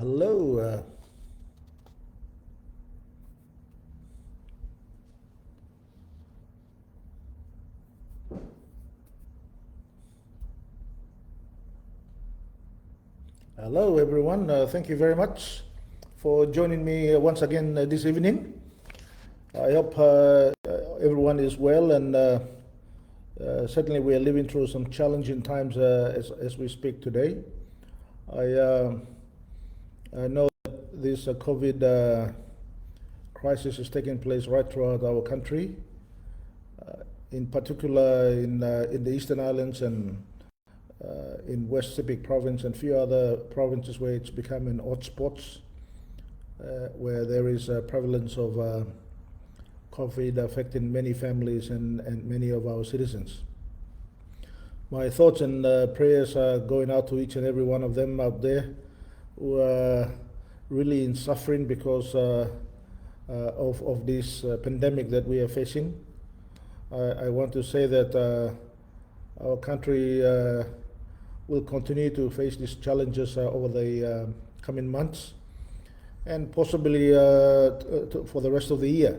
Hello. Hello, everyone. Thank you very much for joining me once again this evening. I hope everyone is well, and certainly we are living through some challenging times as we speak today. I know that this COVID crisis is taking place right throughout our country, in particular in the Eastern Islands and in West Sepik province and few other provinces where it's becoming hotspots, where there is a prevalence of COVID affecting many families and many of our citizens. My thoughts and prayers are going out to each and every one of them out there who are really in suffering because of this pandemic that we are facing. I want to say that our country will continue to face these challenges over the coming months and possibly for the rest of the year.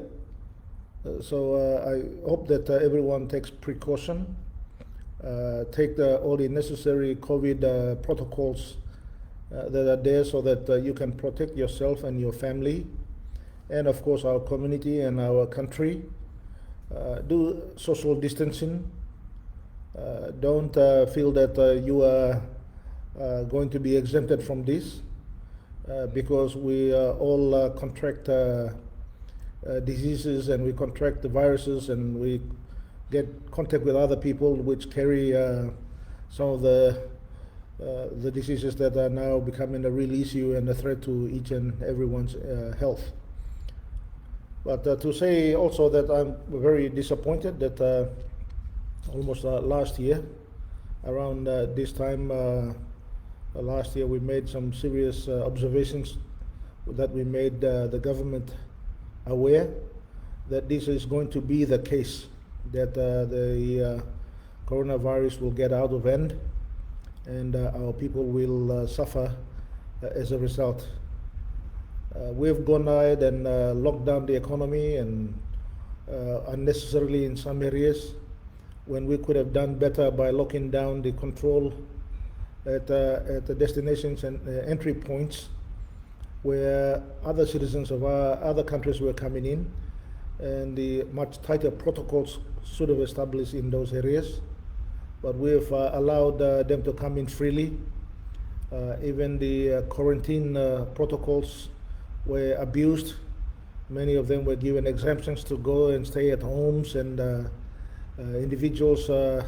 So I hope that everyone takes precaution, take all the necessary COVID protocols that are there so that you can protect yourself and your family, and of course our community and our country. Do social distancing. Don't feel that you are going to be exempted from this because we all contract diseases, and we contract the viruses, and we get contact with other people which carry some of the diseases that are now becoming a real issue and a threat to each and everyone's health. But to say also that I'm very disappointed that almost last year, around this time last year, we made some serious observations that we made the government aware that this is going to be the case, that the coronavirus will get out of hand and our people will suffer as a result. We've gone ahead and locked down the economy and unnecessarily in some areas, when we could have done better by locking down the control at the destinations and entry points where other citizens of other countries were coming in, and the much tighter protocols should have established in those areas. But we've allowed them to come in freely. Even the quarantine protocols were abused. Many of them were given exemptions to go and stay at homes, and individuals who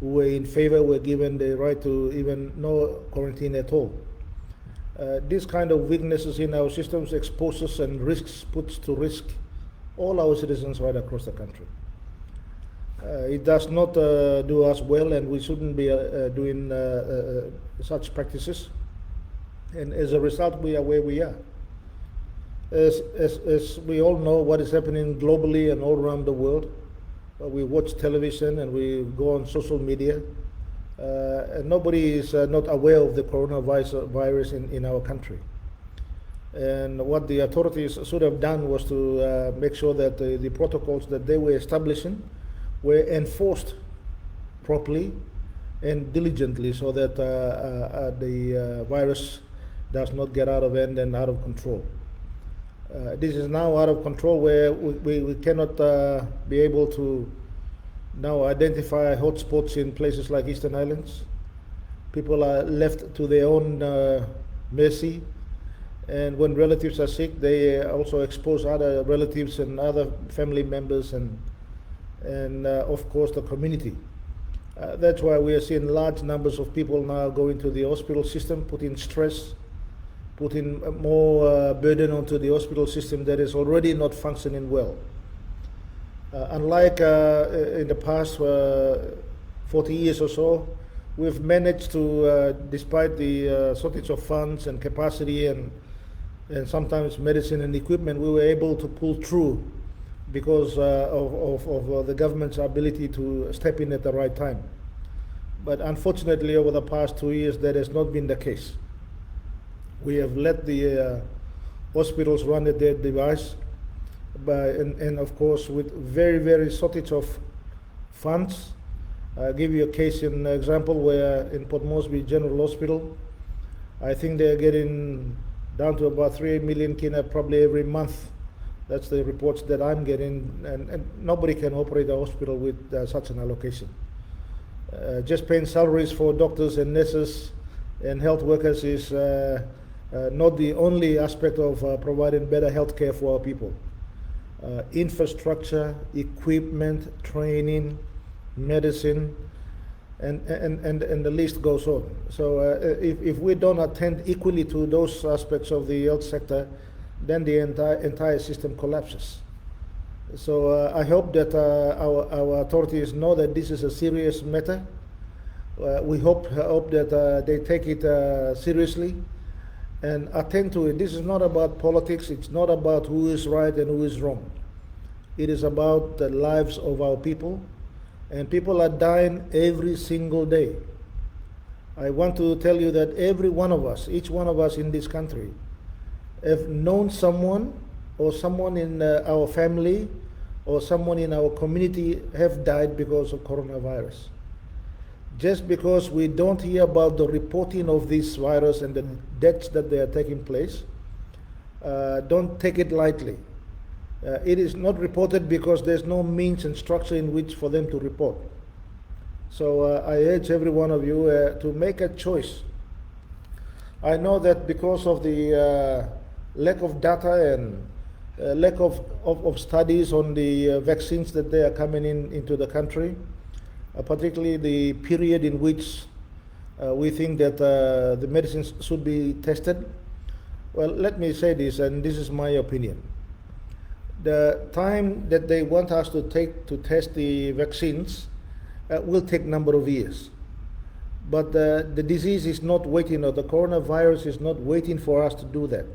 were in favor were given the right to even no quarantine at all. This kind of weaknesses in our systems exposes and puts to risk all our citizens right across the country. It does not do us well, and we shouldn't be doing such practices. And as a result, we are where we are. As we all know what is happening globally and all around the world, we watch television and we go on social media, and nobody is not aware of the coronavirus in our country. And what the authorities should have done was to make sure that the protocols that they were establishing were enforced properly and diligently, so that the virus does not get out of hand and out of control. This is now out of control, where we cannot be able to now identify hotspots in places like Eastern Islands. People are left to their own mercy, and when relatives are sick, they also expose other relatives and other family members, and of course the community. That's why we are seeing large numbers of people now going to the hospital system, putting stress, putting more burden onto the hospital system that is already not functioning well. Unlike in the past 40 years or so, we've managed to, despite the shortage of funds and capacity and sometimes medicine and equipment, we were able to pull through because of the government's ability to step in at the right time. But unfortunately, over the past 2 years, that has not been the case. We have let the hospitals run at their device, and of course with very, very shortage of funds. I'll give you a case in example where in Port Moresby General Hospital, I think they're getting down to about 3 million kina probably every month. That's the reports that I'm getting, and nobody can operate a hospital with such an allocation. Just paying salaries for doctors and nurses and health workers is not the only aspect of providing better health care for our people. Infrastructure, equipment, training, medicine, and the list goes on. So if we don't attend equally to those aspects of the health sector, then the entire system collapses. So I hope that our authorities know that this is a serious matter. We hope that they take it seriously and attend to it. This is not about politics. It's not about who is right and who is wrong. It is about the lives of our people, and people are dying every single day. I want to tell you that every one of us, each one of us in this country, have known someone or someone in our family or someone in our community have died because of coronavirus. Just because we don't hear about the reporting of this virus and the deaths that they are taking place, don't take it lightly. It is not reported because there's no means and structure in which for them to report. So I urge every one of you to make a choice. I know that because of the lack of data and lack of studies on the vaccines that they are coming into the country, particularly the period in which we think that the medicines should be tested. Well, let me say this, and this is my opinion. The time that they want us to take to test the vaccines will take a number of years. But the disease is not waiting, or the coronavirus is not waiting for us to do that.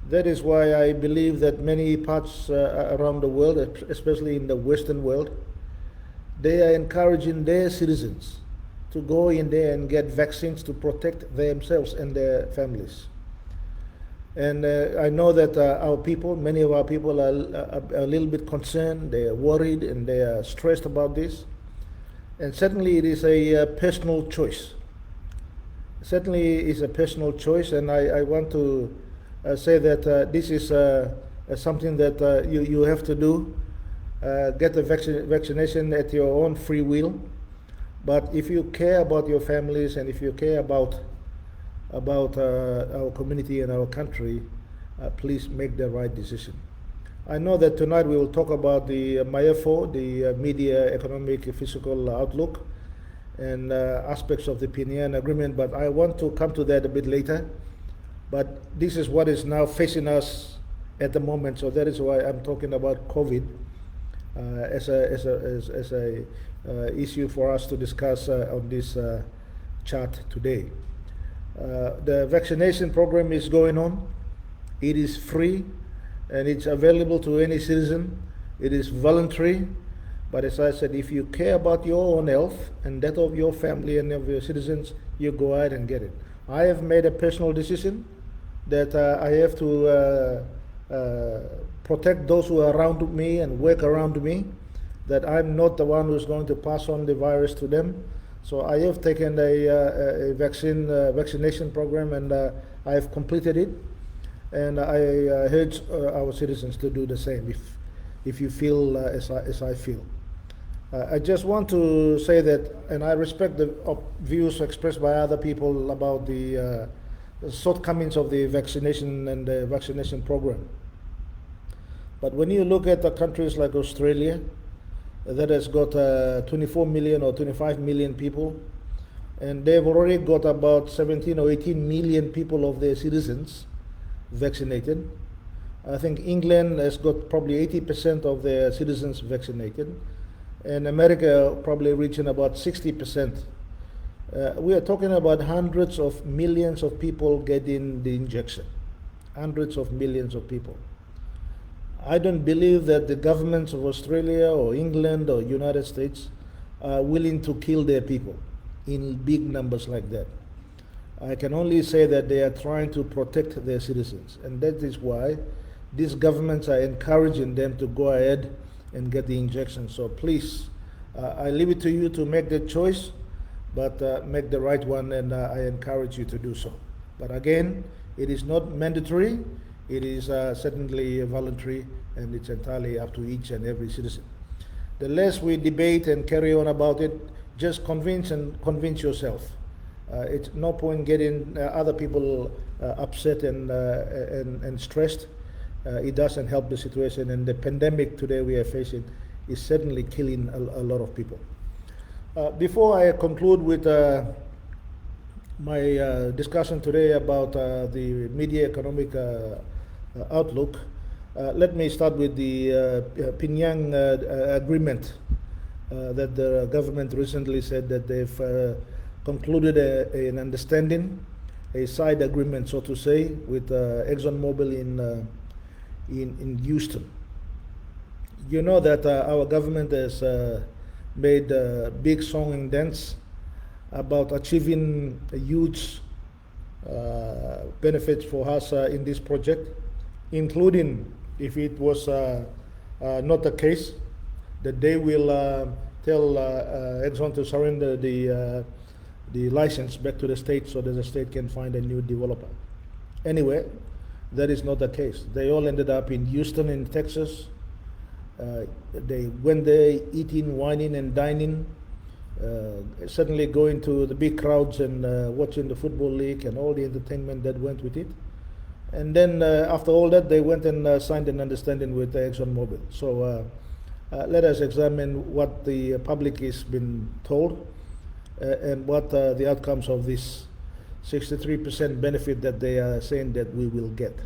That is why I believe that many parts around the world, especially in the Western world, they are encouraging their citizens to go in there and get vaccines to protect themselves and their families. And I know that our people, many of our people are a little bit concerned, they are worried, and they are stressed about this. And certainly it is a personal choice. Certainly it's a personal choice, and I want to say that this is something that you have to do. Get the vaccination at your own free will. But if you care about your families and if you care about our community and our country, please make the right decision. I know that tonight we will talk about the MYEFO, the Media Economic Physical Outlook, and aspects of the Penang Agreement, but I want to come to that a bit later. But this is what is now facing us at the moment, so that is why I'm talking about COVID as a issue for us to discuss on this chat today. The vaccination program is going on. It is free and it's available to any citizen. It is voluntary, but as I said, if you care about your own health and that of your family and of your citizens, you go ahead and get it. I have made a personal decision that I have to protect those who are around me and work around me, that I'm not the one who's going to pass on the virus to them. So I have taken a vaccination program, and I have completed it. And I urge our citizens to do the same if you feel as I feel. I just want to say that, and I respect the views expressed by other people about the shortcomings of the vaccination and the vaccination program. But when you look at the countries like Australia, that has got 24 million or 25 million people, and they've already got about 17 or 18 million people of their citizens vaccinated. I think England has got probably 80% of their citizens vaccinated, and America probably reaching about 60%. We are talking about hundreds of millions of people getting the injection. Hundreds of millions of people. I don't believe that the governments of Australia or England or United States are willing to kill their people in big numbers like that. I can only say that they are trying to protect their citizens, and that is why these governments are encouraging them to go ahead and get the injection. So please, I leave it to you to make the choice, but make the right one, and I encourage you to do so. But again, it is not mandatory. It is certainly voluntary, and it's entirely up to each and every citizen. The less we debate and carry on about it, just convince yourself. It's no point getting other people upset and stressed. It doesn't help the situation, and the pandemic today we are facing is certainly killing a lot of people. Before I conclude with my discussion today about the media economic outlook, let me start with the Pyongyang agreement that the government recently said that they've concluded an understanding, a side agreement, so to say, with ExxonMobil in Houston. You know that our government has made a big song and dance about achieving a huge benefits for us in this project, including, if it was not the case, that they will tell Exxon to surrender the license back to the state so that the state can find a new developer. Anyway, that is not the case. They all ended up in Houston, in Texas. They went there eating, wining, and dining, certainly going to the big crowds and watching the football league and all the entertainment that went with it. And then after all that, they went and signed an understanding with ExxonMobil. So let us examine what the public has been told and what the outcomes of this 63% benefit that they are saying that we will get.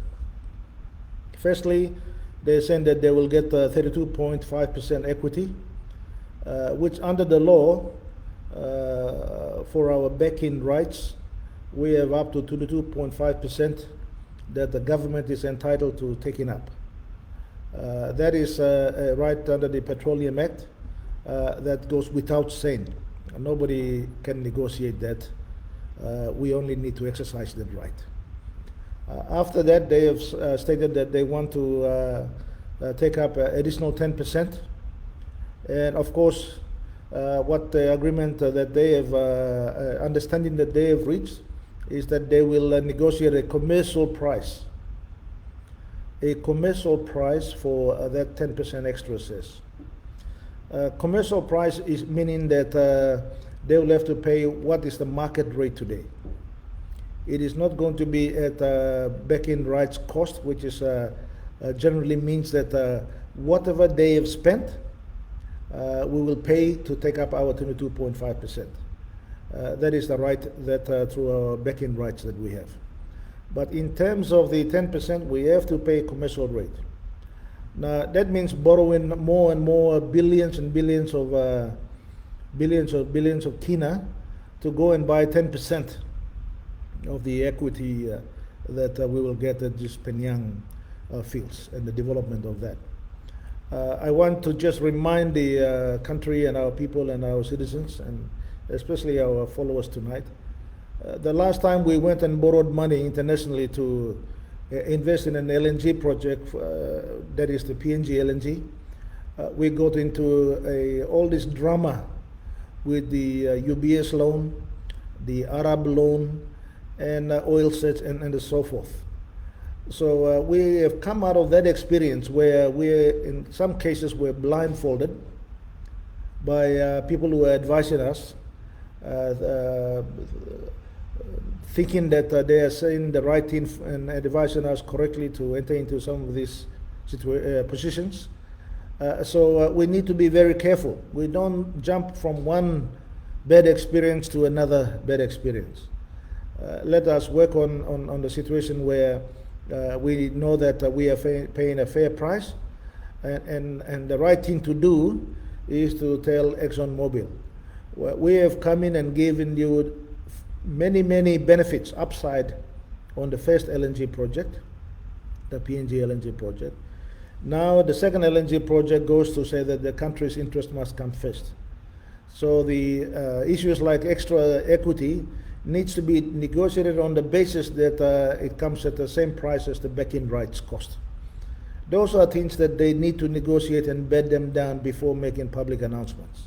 Firstly, they're saying that they will get 32.5% equity, which under the law, for our back-in rights, we have up to 22.5% that the government is entitled to taking up. That is a right under the Petroleum Act that goes without saying. Nobody can negotiate that. We only need to exercise that right. After that, they have stated that they want to take up additional 10%. And of course, what the agreement that they have, understanding that they have reached, is that they will negotiate a commercial price. A commercial price for that 10% extra cess. Commercial price is meaning that they will have to pay what is the market rate today. It is not going to be at back-end rights cost, which is generally means that whatever they have spent, we will pay to take up our 22.5%. That is the right that through our back-end rights that we have. But in terms of the 10%, we have to pay commercial rate. Now that means borrowing more and more billions and billions of kina to go and buy 10% of the equity that we will get at this Pyongyang fields and the development of that. I want to just remind the country and our people and our citizens, and especially our followers tonight, the last time we went and borrowed money internationally to invest in an LNG project, that is the PNG LNG, we got into all this drama with the UBS loan, the Arab loan, and oil sets and so forth. So we have come out of that experience where we, in some cases, were blindfolded by people who were advising us, thinking that they are saying the right thing and advising us correctly to enter into some of these positions. So we need to be very careful. We don't jump from one bad experience to another bad experience. Let us work on the situation where we know that we are paying a fair price, and the right thing to do is to tell ExxonMobil, we have come in and given you many benefits upside on the first LNG project, the PNG LNG project. Now the second LNG project goes to say that the country's interest must come first. So the issues like extra equity needs to be negotiated on the basis that it comes at the same price as the back-end rights cost. Those are things that they need to negotiate and bed them down before making public announcements.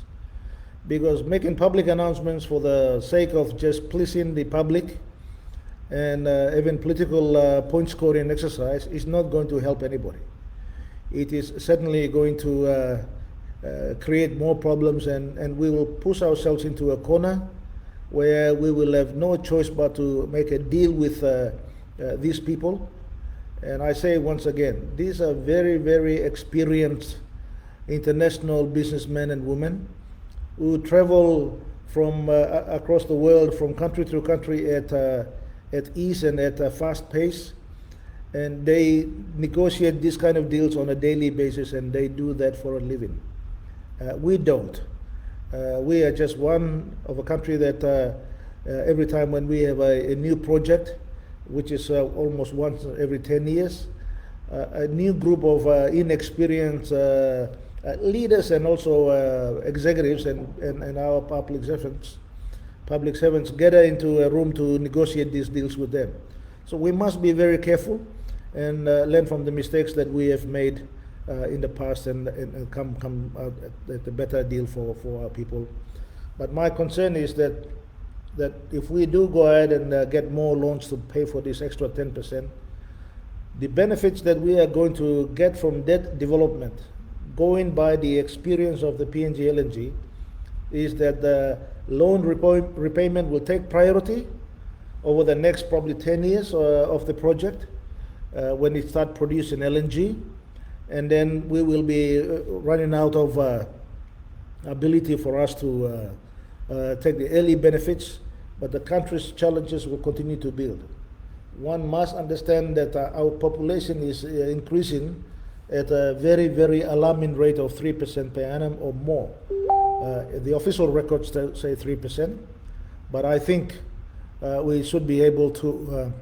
Because making public announcements for the sake of just pleasing the public and even political point scoring exercise is not going to help anybody. It is certainly going to create more problems, and we will push ourselves into a corner where we will have no choice but to make a deal with these people. And I say once again, these are very, very experienced international businessmen and women who travel from across the world, from country to country at ease and at a fast pace. And they negotiate these kind of deals on a daily basis, and they do that for a living. We don't. We are just one of a country that every time when we have a new project, which is almost once every 10 years, a new group of inexperienced leaders and also executives and our public servants gather into a room to negotiate these deals with them. So we must be very careful and learn from the mistakes that we have made in the past and come out at a better deal for our people. But my concern is that if we do go ahead and get more loans to pay for this extra 10%, the benefits that we are going to get from debt development, going by the experience of the PNG LNG, is that the loan repayment will take priority over the next probably 10 years of the project when it starts producing LNG. And then we will be running out of ability for us to take the early benefits, but the country's challenges will continue to build. One must understand that our population is increasing at a very, very alarming rate of 3% per annum or more. The official records say 3%, but I think we should be able to.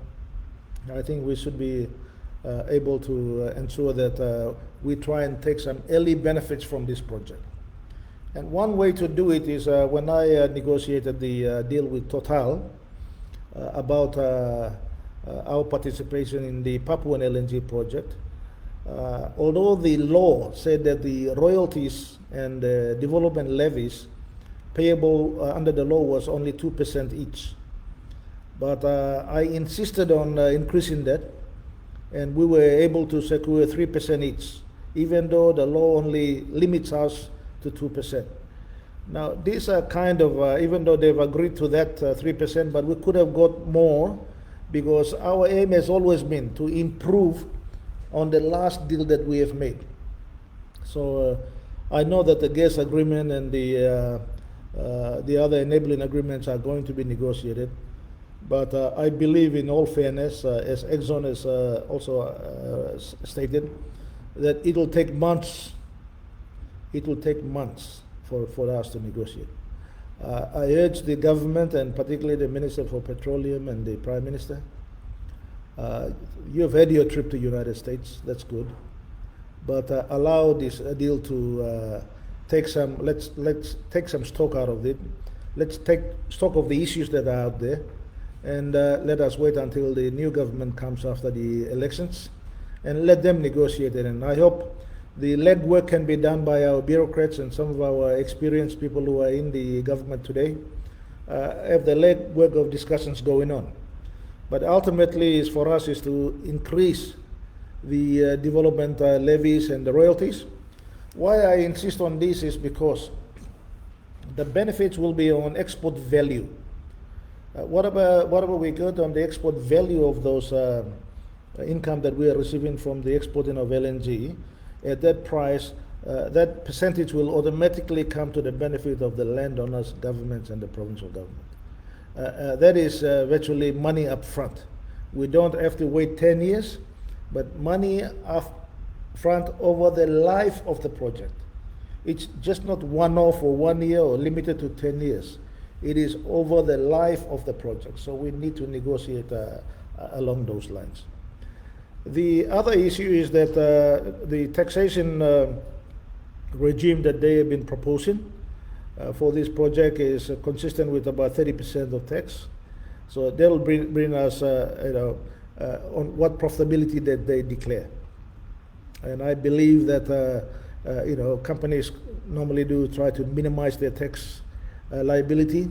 Able to ensure that we try and take some early benefits from this project. And one way to do it is when I negotiated the deal with Total about our participation in the Papuan LNG project, although the law said that the royalties and development levies payable under the law was only 2% each. But I insisted on increasing that, and we were able to secure 3% each, even though the law only limits us to 2%. Now, these are kind of, even though they've agreed to that 3%, but we could have got more, because our aim has always been to improve on the last deal that we have made. So I know that the gas agreement and the other enabling agreements are going to be negotiated. But I believe, in all fairness, as Exxon has also stated, that it will take months. It will take months for us to negotiate. I urge the government, and particularly the Minister for Petroleum and the Prime Minister, you have had your trip to the United States. That's good. But allow this deal to take some. Let's take some stock out of it. Let's take stock of the issues that are out there. And let us wait until the new government comes after the elections and let them negotiate it. And I hope the legwork can be done by our bureaucrats and some of our experienced people who are in the government today, have the legwork of discussions going on. But ultimately, for us is to increase the development levies and the royalties. Why I insist on this is because the benefits will be on export value. Whatever we get on the export value of those income that we are receiving from the exporting of LNG, at that price, that percentage will automatically come to the benefit of the landowners, governments, and the provincial government. That is virtually money up front. We don't have to wait 10 years, but money up front over the life of the project. It's just not one-off or 1 year or limited to 10 years. It is over the life of the project, so we need to negotiate along those lines. The other issue is that the taxation regime that they have been proposing for this project is consistent with about 30% of tax. So they'll bring us, on what profitability that they declare. And I believe that, companies normally do try to minimize their tax liability,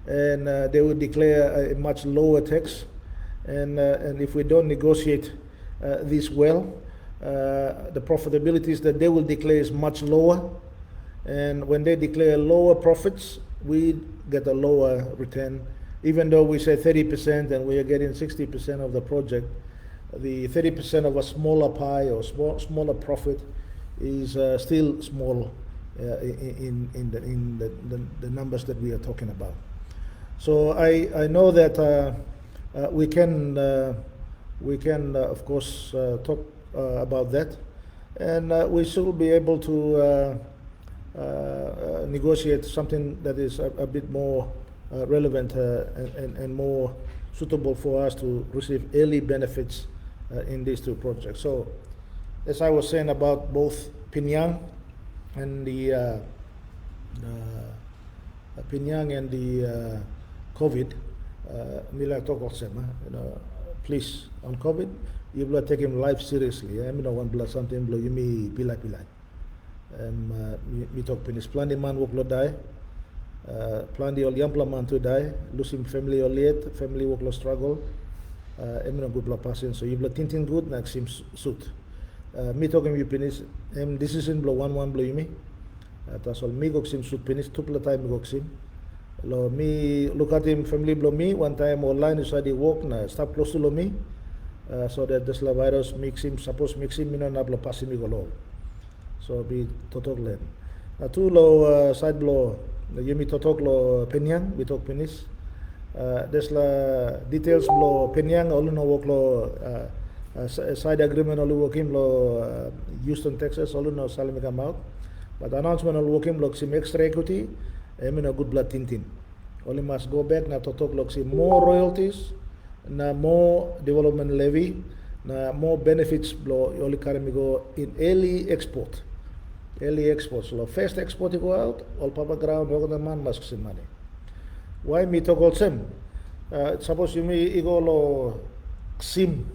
and they would declare a much lower tax. And if we don't negotiate this well, the profitabilities that they will declare is much lower. And when they declare lower profits, we get a lower return. Even though we say 30% and we are getting 60% of the project, the 30% of a smaller pie or smaller profit is still small in the numbers that we are talking about. So I know that we can of course talk about that, and we should be able to negotiate something that is a bit more relevant and more suitable for us to receive early benefits in these two projects. So, as I was saying about both Pinyang and the COVID, Mila talk also, please, on COVID, you will take him life seriously. I mean, one blood something blow you me pilai. Me talk penis plan the man work lo die. Plan the all young man to die, losing family or late, family work lo struggle. Emino good blood passing, so you blood tinting good, like seems suit. Me talking you penis, decision blow one blow you me. That's all me go sim suit penis, two time go sim. Lo me look at him family blow me one time online inside the walk na stop close to lo me. So that this virus mix him, suppose mix him, na blow passing me go low. So be totok len. Na two lo side blow. Yumi totok lo Penyang, we talk penis. There's la details lo Penyang, all no work lo side agreement all work him lo Houston, Texas, all no salim come out. But announcement all work him lo sim extra equity, a good blood tintin. Only must go back na totok lo sim more royalties, na more development levy, na more benefits lo only carry me go in early export. Early exports. So first export you go out, all papa ground, all the man must see money. Why me talk all same? Suppose you me go lo sim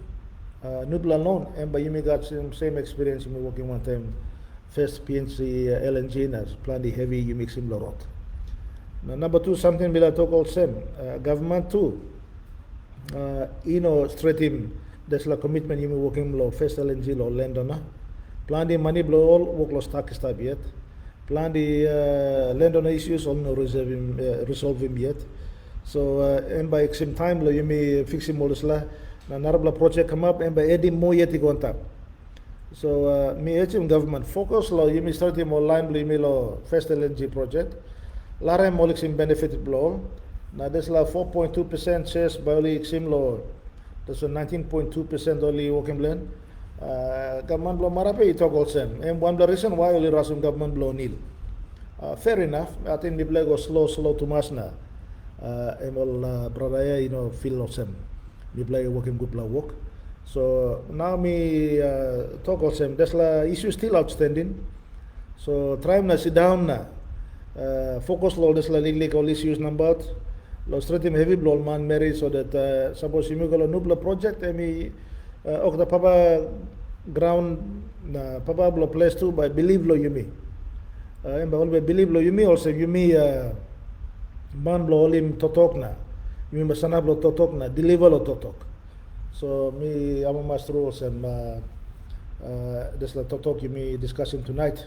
noodle alone, and by you me got same experience you me working one time. First PNC LNG as plan the heavy you mix him lo rot. Now number two something will talk all same. Government too. Straight him. There's la commitment you me working lo first LNG lo land on. Plan the money blow all work lo stack yet. Plan the landowner issues all no resolve him yet. So and by same time lo you may fix him all this la na narabla project come up and by adding more yet go on top. So me HM government focus lo you may start him online blow you may lo first LNG project. Lara molix him benefit blow. Now this la 4.2% shares by only sim lo. That's a 19.2% only working blend. Government blow marape talk all same. And one of the reason why only rasum government blow nil. Fair enough. I think the play go slow to mass na. All brother feel of same. The play working good blow work. So now me talk all same. There's la issue still outstanding. So try na sit down na. Focus lo there's la legal issues number. Lo straight him heavy blow man married so that suppose you go lo nubla project me. The papa ground na papa blow place too by believe lo you me. And by all believe lo you me also you me man blow him totok na. You me masana blow totok na deliver lo totok. So me I'm master rules and this la totok you me discussing tonight.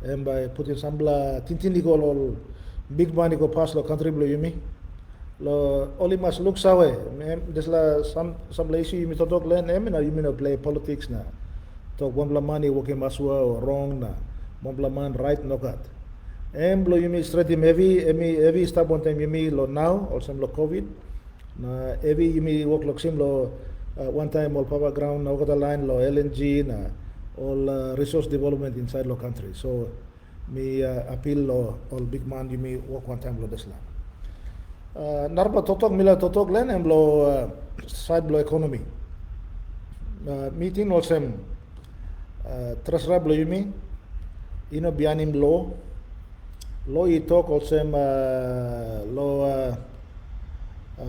And by putting some bla tintini go all big money go pass lo country blow you me. Lo only must look sawe. There's la some issue you me talk learn na you me play politics na. Talk one bla money working maswa or wrong na. One bla man right no cut. Blow you me straight him heavy step one time you me lo now or some lo COVID. Na heavy you me work lo sim lo one time all power ground na the line lo LNG na all resource development inside lo country. So me appeal lo all big man you me work one time lo this land. Narpa totok mila totok len and blow side blow economy. Meeting also trasra blow you mean bianim law you talk also law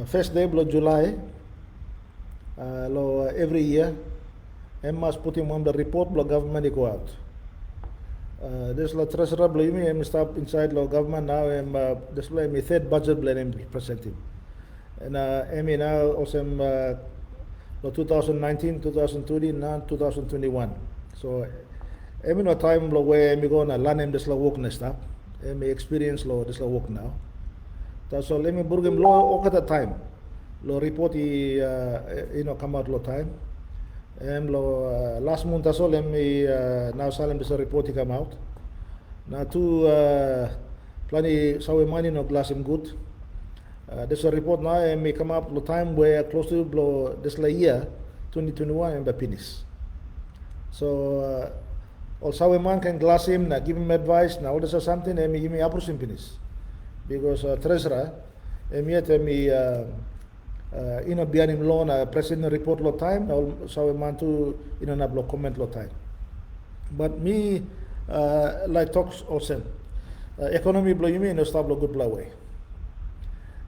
First day of July, every year, must put him on the report the government go out. This la treasurer blaming him stop inside the government now. This like my third budget blame presenting. And now also 2019, 2020, now 2021. So no time where I'm going to learn him this la work next up. My experience this la work now. So let me bring him low at the time. Lo report come out low time. Last month as well, now Salem this report come out. Now plenty so money no glass him good. This report now may come up low time where close to this year 2021 and the finish. So also a man can glass him, give him advice. Now this is something and give me approach him finish because treasurer yet behind him loan president report lot time so a man to not block comment lot time. But me like talks also economy blow you mean stop good blow away.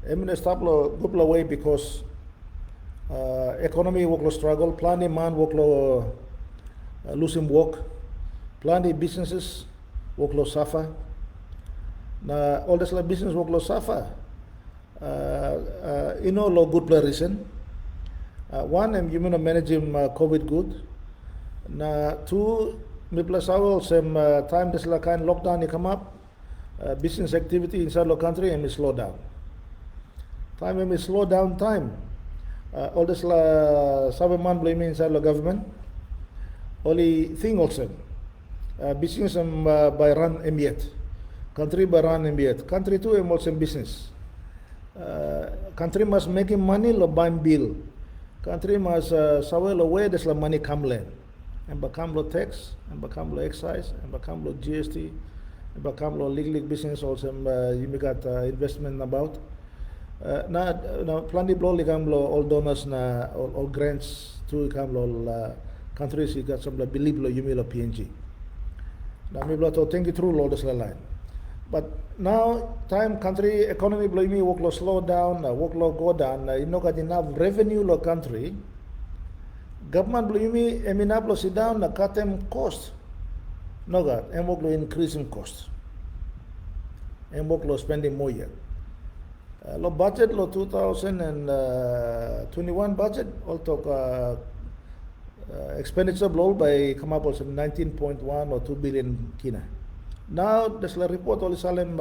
I mean stop good blow away because economy work struggle, plenty man work losing work, plenty businesses work suffer. Now all this like business work suffer. Lo good play reason. One, I'm managing COVID good. Now two, me plus our same time this like kind lockdown come up. Business activity inside the country and slow down. Time and slow down time. All this la man blaming inside the government. Only thing also. Business by run yet. Country by run yet. Country too and also business. Country must make money lo buy bill. Country must sawel away this la money come land and become lo tax and become lo excise and become lo GST and become lo legal business also you may got investment about. Now plenty blow become lo all donors na all grants to become lo countries you got some la believe lo you may lo PNG. Now me blow to think it through lo this la line. But now, time country economy blow me workload slow down, workload go down. You know got enough revenue lo country. Government blow me eminablo sit down, cut them cost. No got and workload increasing cost. And workload spending more yet. Lo budget lo 2021 budget all talk expenditure blow by come up with 19.1 or 2 billion kina. Now, this report all Salem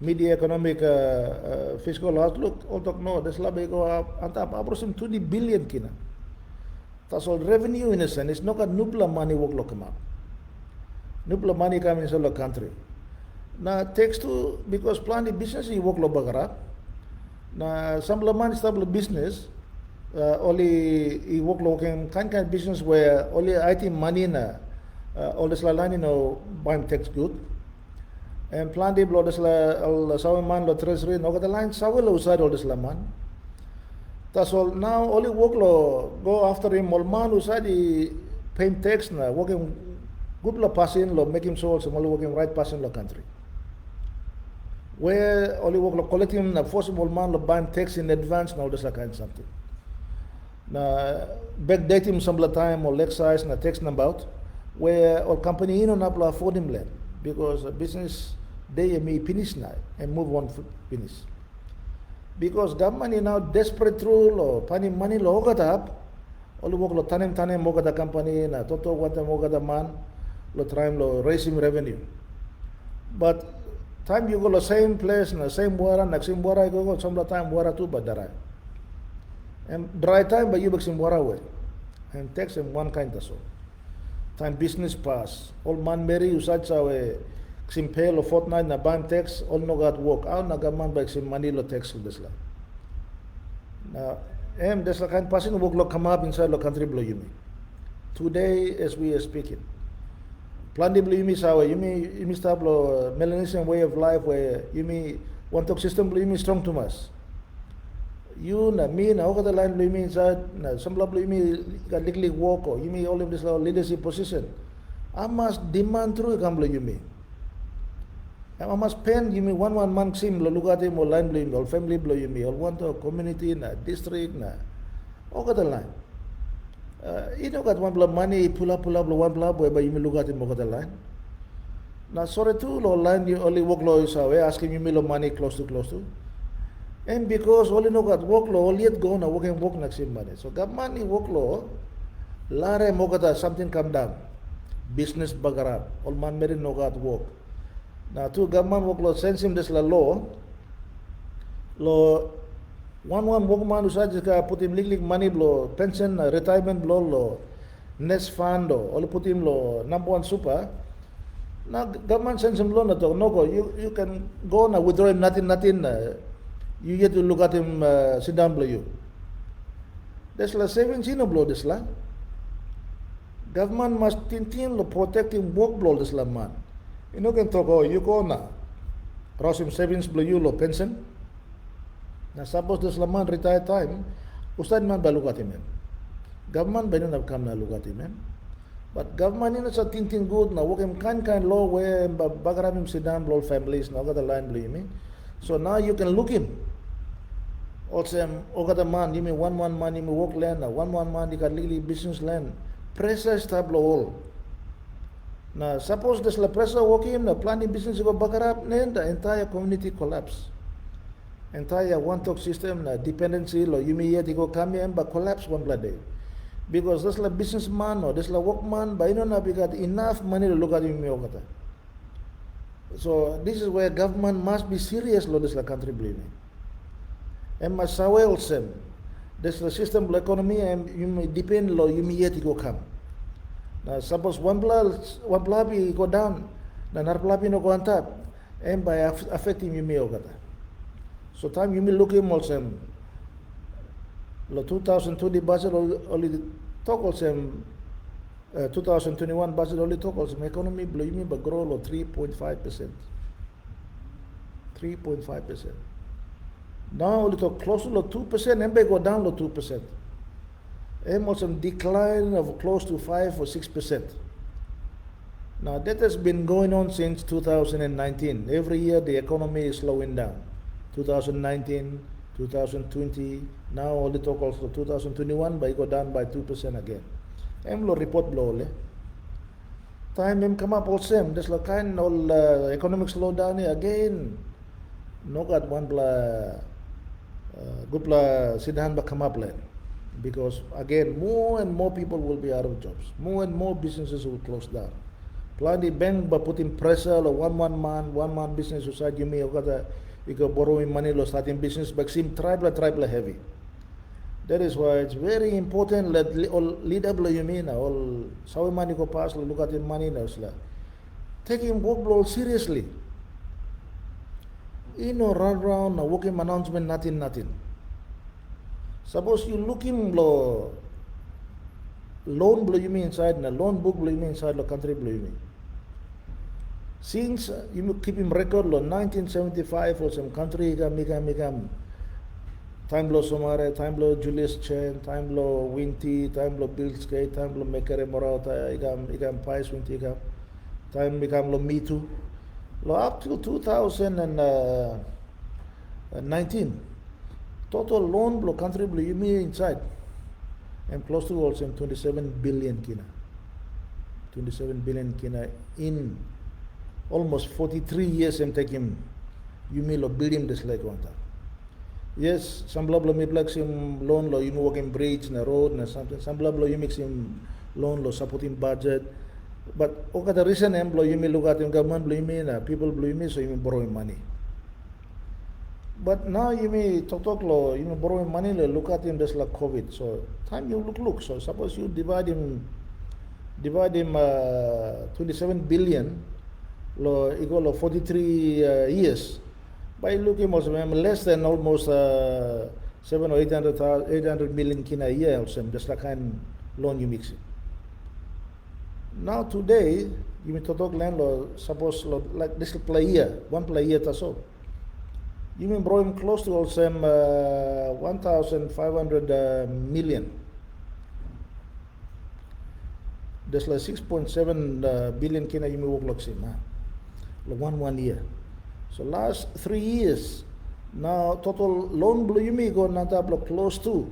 media economic fiscal outlook all talk no this la go up antap approximately 20 billion kina. That's all revenue in a sense. It's not got nupla money work lo come up. Nupla money come inside the country. Now takes to because plenty business you work lo bagara. Now some la money stable business only he work lo kind business where only IT money na. All this line buying tax good and plenty blow this all saw man lo treasury no got the line saw lo usad all this la man. That's all now only work lo go after him all man usad he paying tax na working good lo passing lo make him so also working right passing lo country. Where only work lo collecting na forcible man lo buying tax in advance now this la kind something. Na backdate him some time or excise na tax number out. Where all company not afford him land because business they may finish now and move on finish. Because government is now desperate rule or pani money lo got up, all work lo tanem moga the company na toto what moga the man lo try lo raising revenue. But time you go the same place na same water next same water go some time water too but dry. And dry time but you back some water away and tax him one kind of so. Time business pass. All man Mary usad sa we simpel o fortnight na ban tax all no got work out na gaman ba sim Manila tax this la. Now this la kind passing work lo come up inside the country blow you me. Today as we are speaking. Plenty blow you me sa we you me stop lo Melanesian way of life where you me one talk system blow you me strong too much. You na me na ako the line blow me inside na some blow me got legally work or you me all of this leadership position. I must demand through come blow you me. Ama spend you me one month sim lo lugati mo line blame or family blow you me or want to community na district na o kata line. Ino kat one blow money pull up lo one blow boy ba you me lugati mo kata line. Na sorry tu lo line you only work lo is away asking you me lo money close to. And because only no kat work lo only yet go na working work na sim money. So got money work lo lare mo kata something come down. Business bagarap. All man merin no kat work. Now, to government work lo sense him this la law, lo one workman who says put him lig money blow pension retirement blow lo nest fund or put him lo number one super. Now government sends him loan to no go you can go now withdraw him nothing you get to look at him sit down blow you. This la savings in blow this la. Government must tintin lo protect him work blow this la man. You know can talk you go na cross him savings blow you lo pension. Now suppose this la man retire time, ustad man ba look at him. Government ba na come na look at him. But government is a thinking good na work him kind law where bagaram him sit down blow families na got the line blow me. So now you can look him. Also got the man you mean one man you work land na one man you got legally business land. Pressure stable all. Now suppose this la pressure work him na planning business go bagarap then the entire community collapse. Entire one talk system na dependency lo you may yet go come here but collapse one blood day. Because this la businessman or this la workman but you know na got enough money to look at him. So this is where government must be serious lo this la country believing. And must well sem. This the system of economy and you may depend lo you may yet go come. Now suppose one plabi go down, na another plabi no go on top, and by affecting you may ogata. So time you may look him also lo 2020 budget only talk also 2021 budget only talk also economy blow you but grow lo 3.5%. 3.5%. Now only talk close to 2% and go down to 2%. And also decline of close to 5 or 6%. Now that has been going on since 2019. Every year the economy is slowing down. 2019, 2020, now only talk also 2021 but go down by 2% again. And report blow time him come up also this kind of economic slowdown again. No got one good sidhan ba come up because again more and more people will be out of jobs, more and more businesses will close down. Plenty bank by putting pressure or one man business society you may you go borrowing money or starting business but seem tribal heavy. That is why it's very important that all leader you mean all sawi money go pass look at the money now taking work blow seriously. You know, run around working announcement, nothing. Suppose you looking blow loan blow you mean inside na loan book blow you mean inside the country blow you mean. Since you keep him record lo 1975 or some country mikam time blow Somare, time blow Julius Chen, time blow Winty, time blow Bill Skate, time blow Mekere Morata, igam Pais Winty time become lo Me Too. Up to 2019, total loan blow country blow you mean inside and close to also 27 billion kina. 27 billion kina in almost 43 years and take him you mean lo build him this like one time. Yes, some blah me blacks him loan lo you know working bridge na road na something. Some blah you mix him loan lo supporting budget. But okay, the recent employee you may look at him government blame me people blame me so you may borrowing money. But now you may talk law you may borrowing money look at him just like COVID. So time you look. So suppose you divide him 27 billion lo equal 43 years. By looking also less than almost 700 or 800 million kina a year also just like kind loan you mix it. Now today, you may talk landlord, suppose like this one player taso. You may borrow him close to also 1,500 million. There's like 6.7 billion kina you may work like him, 1 year. So last 3 years, now total loan blow yumi go nanta blow close to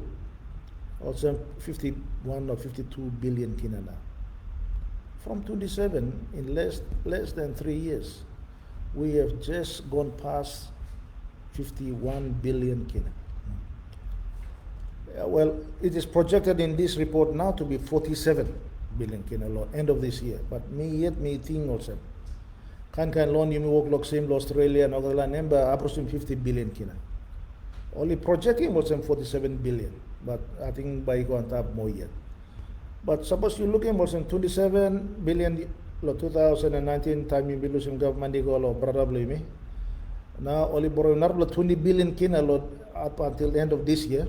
also 51 or 52 billion kina now. From 27 in less than 3 years, we have just gone past 51 billion kina. Well, it is projected in this report now to be 47 billion kina loan end of this year. But me think also. Kan loan you work like same Australia and other land number approximately 50 billion kina. Only projecting was 47 billion, but I think by go on top more yet. But suppose you looking was 27 billion 2019 time you be losing government go lo brother me. Now only borrow 20 billion kina up until the end of this year.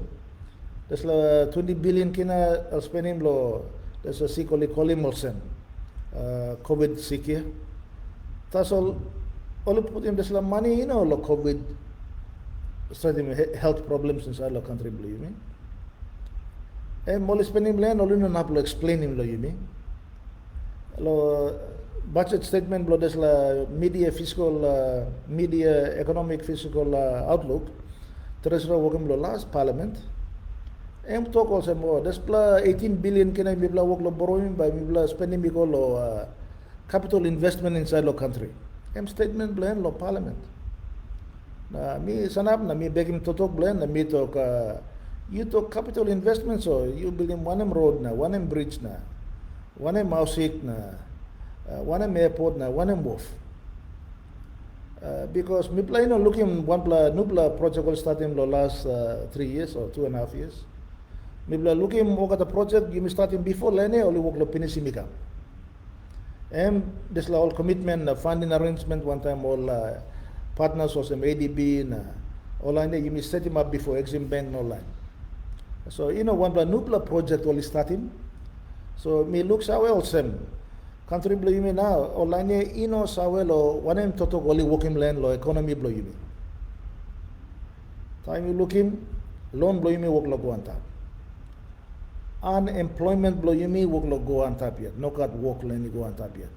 There's 20 billion kina spending lo there's a sick only COVID sick here. That's all put in this money, you know, COVID starting health problems inside the country, believe me. And more spending plan, only not explaining, you mean. Budget statement, there's media fiscal, media economic fiscal outlook. Treasurer working last parliament. And talk also more. There's 18 billion can I be work borrowing by spending because capital investment inside the country. Statement plan lo parliament. Na mi sanap na mi begging to talk plan na mi talk you talk capital investment so you building one road na one bridge na one mausik na one airport na one wharf. Because mi plan no looking one nubla project will start in the last 3 years or 2.5 years. Mi plan looking work at the project you starting before lene only work lo pinisimika. And this all commitment, funding arrangement one time all partners was ADB all line you must set him up before Exim Bank no line. So you know one nubla project only starting. So me looks how well sem country blow you me now all line you know so well one em toto only working land lo economy blow you me. Time you look him loan blow you me work lo go on top. Unemployment blow you me work lo go on top yet. No cut work line go on top yet.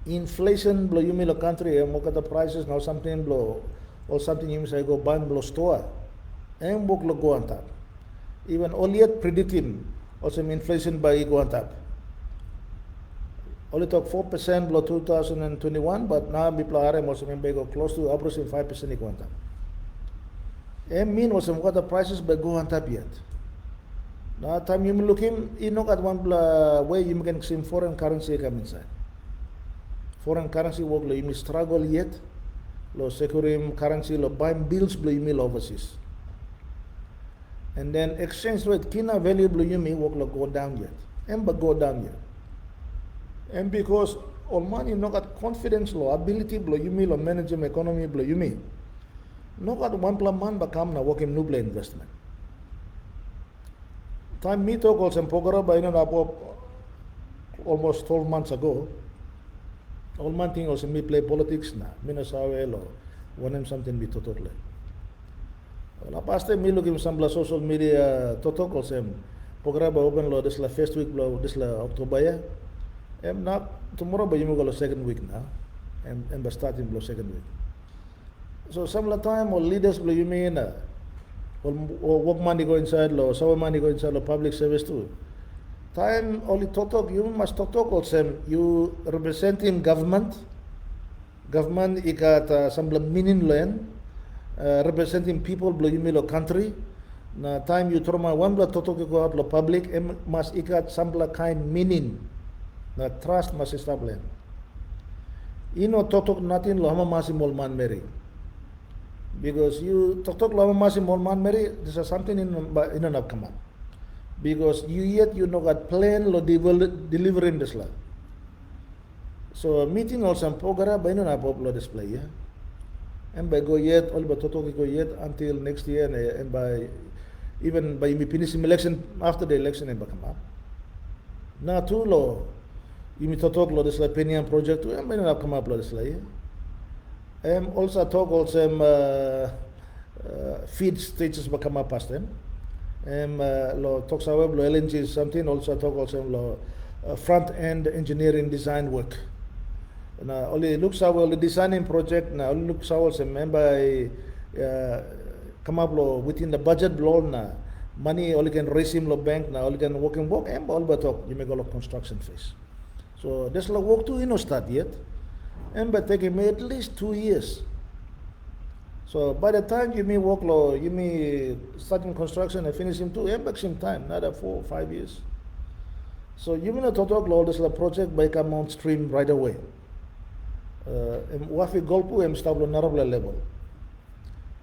Inflation blow you me lo country and look at the prices now something blow or something you say go buy blow store and work lo go on top. Even only yet predicting also inflation by go on top. Only talk 4% blow 2021, but now people are also go close to approximately 5% go on top. And mean was what the prices by go on top yet. Now time you look him, you know at one way you can see foreign currency come inside. Foreign currency work lo you struggle yet, lo securing currency lo buying bills blow you overseas. And then exchange rate kina value blow you work lo go down yet. And but go down yet. And because all money no got confidence lo ability blow you lo manage economy blow you no got one man become na working new investment. Time me talk also program by almost 12 months ago. All man thing also me play politics na. Mina sawe lo one something me totally. La past time me looking some social media totok also program open lo this la first week lo this la October ya. Not tomorrow but you go lo second week now. And starting lo second week. So some la time or leaders blow you mean or work money go inside lo, so money go inside lo public service too. Time only totok you must totok also you representing government ikat some meaning land representing people blow you lo country. Na time you trauma one blood totok go out lo public must ikat some kind meaning. Na trust must establish. Ino totok natin lo hama masi molman meri. Because you talk lama masih molman meri, this is something in an upcoming. Because you know got plan lo delivering this la. So meeting also program by no na popular display ya. And by go yet all but totok go yet until next year and by even by me finish election after the election and come up. Na too lo you totok lo this la Penian project and by no come up lo this la ya. Also talk also feed stages become up past them. Lo talks about lo LNG is something also talk also lo front end engineering design work. Na only looks how the designing project na only looks how some member come up lo within the budget blow na money only can raise him lo bank na only can work and all but talk you make a construction phase. So this la work to no start yet. And but taking me at least 2 years. So by the time you may work lo you may starting construction and finish him too, and back some time, another 4 or 5 years. So you may not talk lo this la project by come on stream right away. Wafi golpu stable narable level.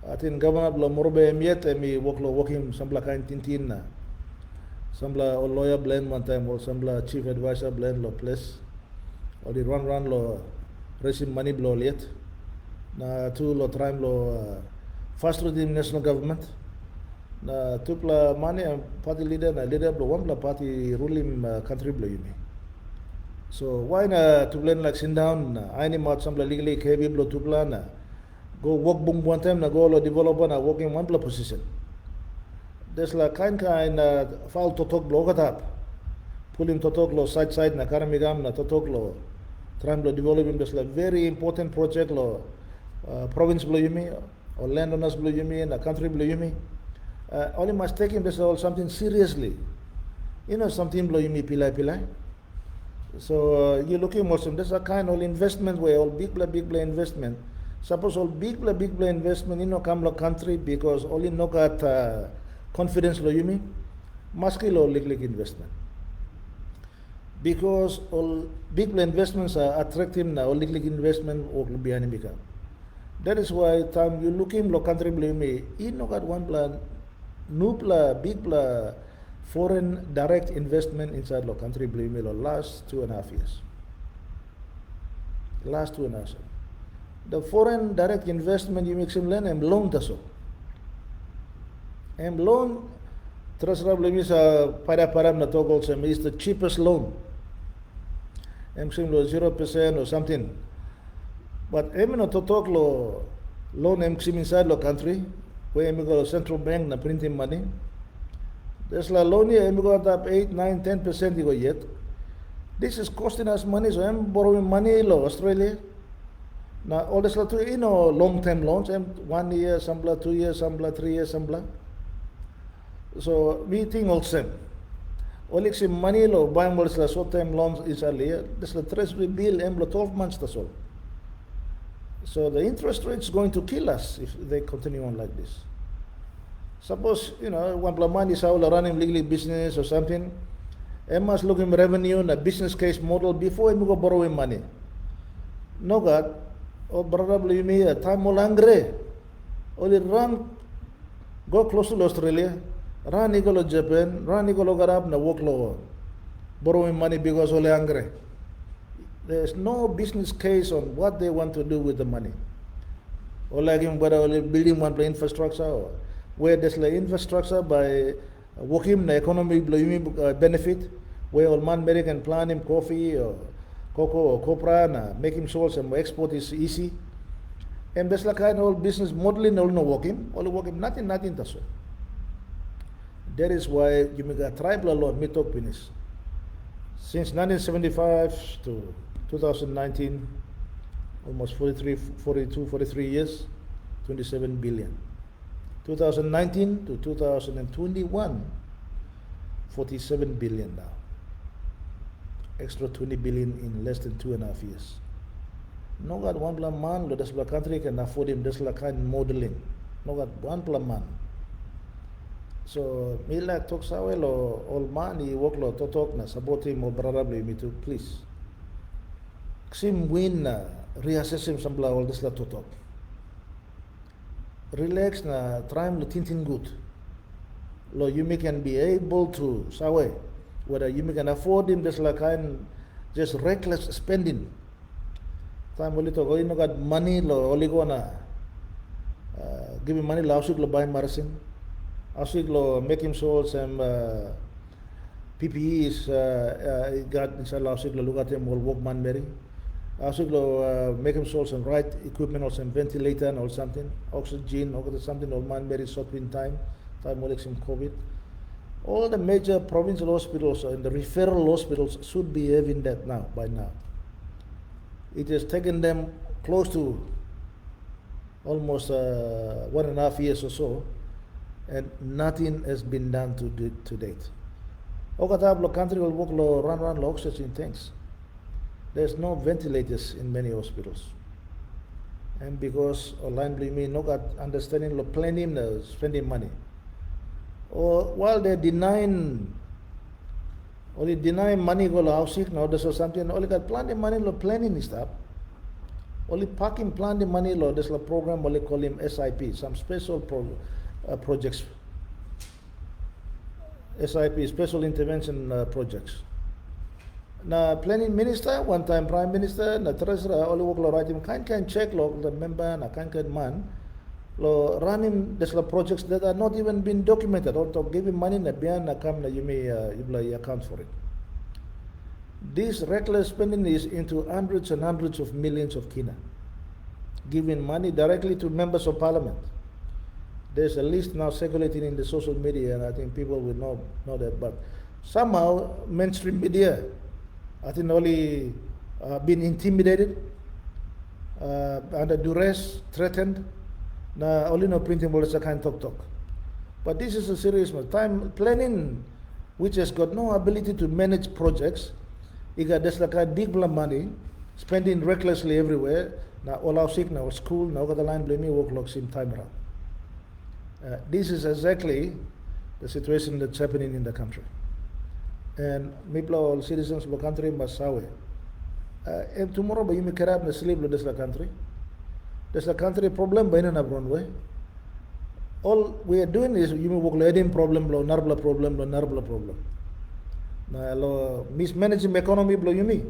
Atin government lo morbe yet mi work lo working sambla kain tintin na. Sambla lawyer blend one time or sambla chief advisor blend lo place. Or the run lo raising money blow yet. Na two lo trying lo first to the national government. Na two pla money party leader na leader blow one pla party ruling country blow you me. So why na to blend like sit down na I need mat sambla legally heavy blow to plan na go work boom one time na go lo developer na working one pla position. There's like kind file to talk blow got pulling to talk lo side na karamigam na to talk lo trying to develop this like very important project lo province blow you me or landowners blow you me and a country blow you me. Only must take him this all something seriously. You know something blow you me pilai. So you're looking also there's a kind of investment where all big investment. Suppose all big investment in no come lo country because only no got confidence lo you me must kill all lig investment. Because all big investments are attractive now, all lig investment or be animica. That is why time you look him lo country blame me, you know got one plan nupla big pla foreign direct investment inside lo country blame me lo last 2.5 years. Last 2.5 years. The foreign direct investment you make some land and loan taso. And loan trust blame is para na togol sem is the cheapest loan. I'm saying 0% or something. But I'm not to talk lo loan inside lo country where I'm go central bank na printing money. There's la loan here I'm got up 8, 9, 10% you go yet. This is costing us money, so I'm borrowing money lo Australia. Now all this lot long term loans, I'm 1 year, sambla 2 years, sambla 3 years, sambla. So we think all same. Only some money lo buying more short term loans is earlier. This the treasury bill 12 months that's all. So the interest rate is going to kill us if they continue on like this. Suppose one money is all running legally business or something. I must look in revenue and a business case model before I go borrowing money. No God, or probably me a time more angry. Only run, go close to Australia. Run Nicolo Japan, run Nicolo Garab na work lower. Borrowing money because only angry. There's no business case on what they want to do with the money. Or like him whether only building one infrastructure or where there's like infrastructure by working the economic benefit, where all man American plant him coffee or cocoa or copra and make him salt and export is easy. And there's like kind of business modeling all no working, nothing that's all. That is why you make a tribal law talk finish. Since 1975 to 2019, almost 43 years, 27 billion. 2019 to 2021, 47 billion now. Extra 20 billion in less than 2.5 years. No got one plan man, lo das country can afford him, that's like kind of modeling. No got one plan man. So me like talk sawe lo old man he work lo to talk na support him or probably me to please. Sim win na reassess him sambla all this la to talk. Relax na try lo tintin good. Lo you can be able to sawe whether you can afford him this la kind just reckless spending. Time only to go in got money lo only gonna give him money lo lo buy marasin. Asiglo make him sold some PPEs got inshallah asiglo look at him will work man Mary. Asiglo make him sold some right equipment or some ventilator or something, oxygen or something or man Mary short in time will some COVID. All the major provincial hospitals and the referral hospitals should be having that now by now. It has taken them close to almost 1.5 years or so, and nothing has been done to date. Okatablo country will work low, run low oxygen tanks. There's no ventilators in many hospitals. And because online me no got understanding lo planning spending money. Or while they're denying money go to housing now there's something only got planning money lo planning stuff. Only parking planning money lo there's a program only call him SIP, some special projects. SIP, special intervention projects. Na planning minister, one time prime minister, na treasurer, only work lo write him kind check lo the member na kind man lo running this projects that are not even been documented or to give him money na biyan na come na you may account for it. This reckless spending is into hundreds and hundreds of millions of kina, giving money directly to members of parliament. There's a list now circulating in the social media, and I think people will know that. But somehow mainstream media, I think only been intimidated, under duress, threatened. Na only no printing bullets a kind talk. But this is a serious matter. Time planning, which has got no ability to manage projects, it got this like a big money, spending recklessly everywhere. Now all our sick now school now got the line blaming work logs in time around. This is exactly the situation that's happening in the country. And people, all citizens of the country must saw it. And tomorrow, but you may carry up the sleep of this country. There's a country problem by na way. All we are doing is you may work leading problem, lo narbla problem. Na lo mismanaging economy blow you me.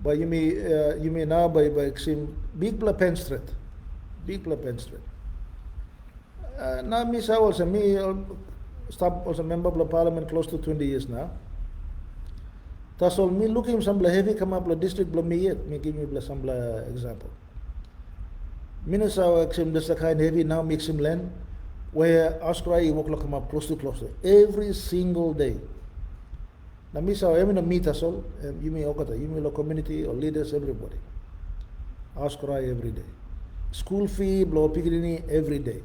But you may now by sim big pen street. Now Miss also me stop also member of parliament close to 20 years now. That's all me looking some heavy come up district blow me yet. Me give me some example. Minnesota exam this kind heavy now mix him land where Australia work come up close to every single day. Now Miss our meet us all you mean Okata, you mean community or leaders, everybody. Australia every day. School fee blow picking every day.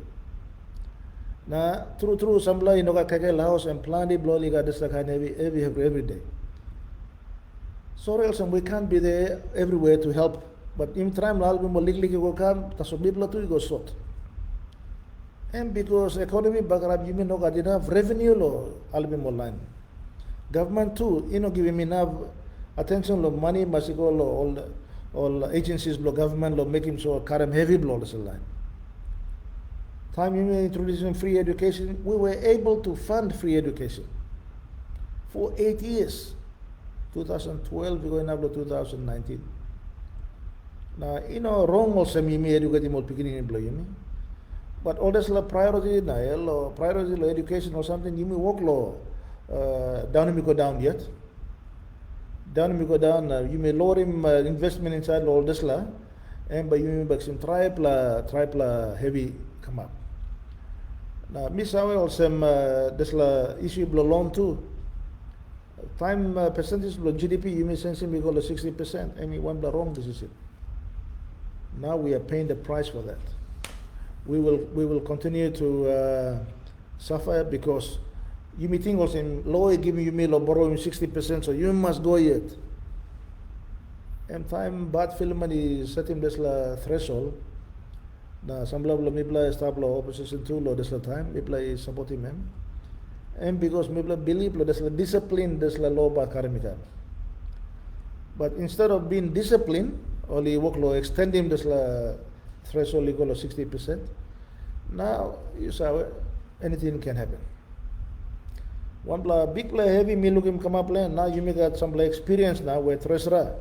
Na through some la you know kake Laos and plenty blow liga this kind every day. So else we can't be there everywhere to help. But in time album ligli go come taso bibla tu go sort. And because economy background you mean no got enough revenue lo album online. Government too, you know giving enough attention lo money must go lo all agencies lo government lo making so current heavy blow this line. Time you introducing free education, we were able to fund free education for 8 years. 2012 we're going up to 2019. Now, you know, wrong also me educating more beginning employee. But all this priority na priority law education or something, you may work law down me go down yet. Down me go down, you may lower him investment inside all this law, and by you may back some triple heavy come up. Now, Miss Awe also this issue blow loan too. Time percentage of GDP, you may sense him we go to 60%. I mean, one wrong decision. Now we are paying the price for that. We will continue to suffer because you may think also in law giving you may borrowing 60%, so you must go yet. And time bad film money setting this threshold. Na some level mibla stable opposition too lo this time mibla supporting him. And because mibla believe lo this discipline this law ba karamika. But instead of being disciplined, only work law extending this threshold equal to 60%. Now you saw anything can happen. One big heavy me look him come up land. Now you may got some experience now where treasurer